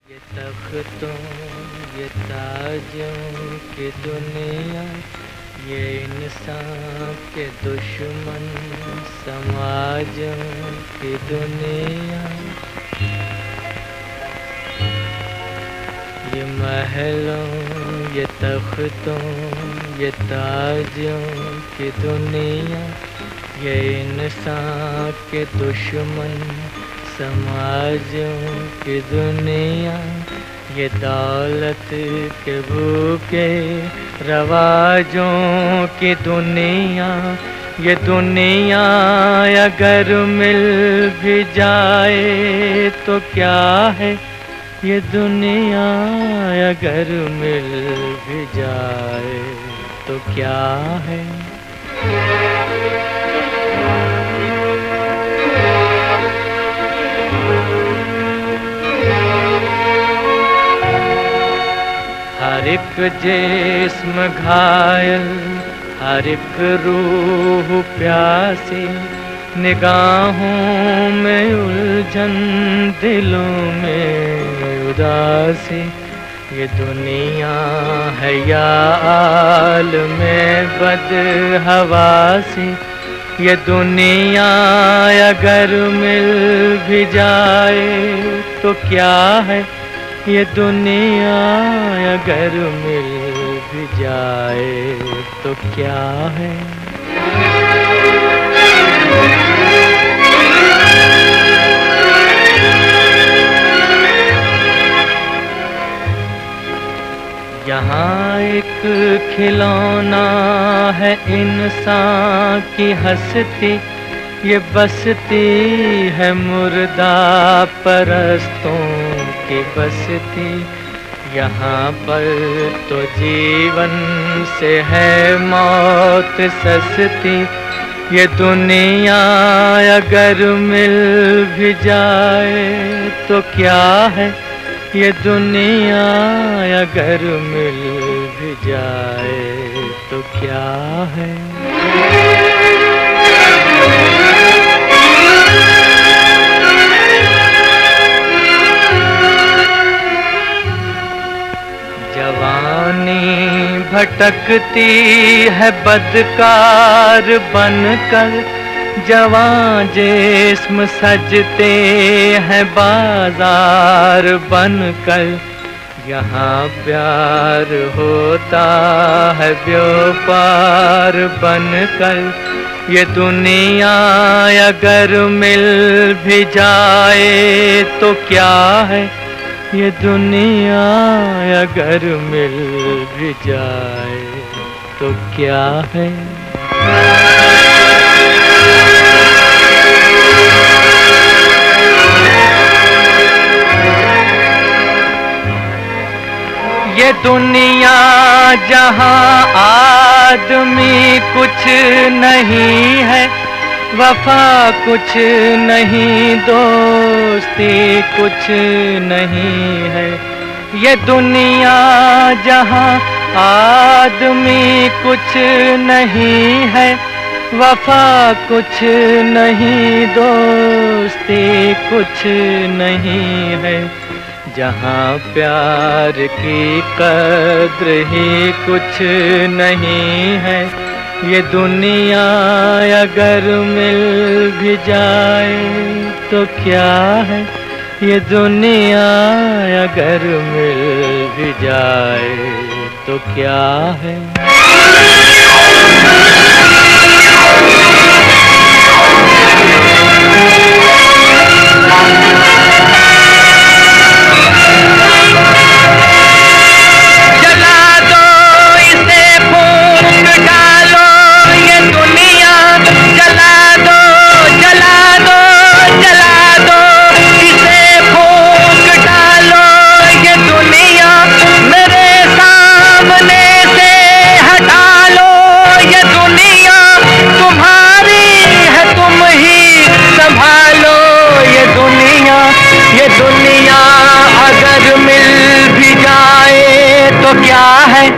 ये तख्तों ये ताजों की दुनिया, ये इंसान के दुश्मन समाजों की दुनिया। ये महलों ये तख्तों ये ताजों की दुनिया, ये इंसान के दुश्मन समाजों की दुनिया। ये दौलत के भूखे रवाजों की दुनिया। ये दुनिया अगर मिल भी जाए तो क्या है, ये दुनिया अगर मिल भी जाए तो क्या है। हर एक जिस्म घायल, हर एक रूह प्यासी, निगाहों में उलझन दिलों में उदासी। ये दुनिया है या आलमे बदहवासी। ये दुनिया अगर मिल भी जाए तो क्या है, ये दुनिया अगर मिल भी जाए तो क्या है। यहाँ एक खिलौना है इंसान की हस्ती, ये बसती है मुर्दा परस्तों की बसती। यहाँ पर तो जीवन से है मौत सस्ती। ये दुनिया अगर मिल भी जाए तो क्या है, ये दुनिया अगर मिल भी जाए तो क्या है। जवानी भटकती है बदकार बनकर, जवां जिस्म सजते हैं बाजार बनकर। यहाँ प्यार होता है व्यापार बनकर। ये दुनिया अगर मिल भी जाए तो क्या है, ये दुनिया अगर मिल भी जाए तो क्या है। ये दुनिया जहाँ आदमी कुछ नहीं है, वफा कुछ नहीं, दोस्ती कुछ नहीं है। ये दुनिया जहाँ आदमी कुछ नहीं है, वफा कुछ नहीं, दोस्ती कुछ नहीं है। जहाँ प्यार की कद्र ही कुछ नहीं है, ये दुनिया अगर मिल भी जाए तो क्या है, ये दुनिया अगर मिल भी जाए तो क्या है। ये दुनिया अगर मिल भी जाए तो क्या है।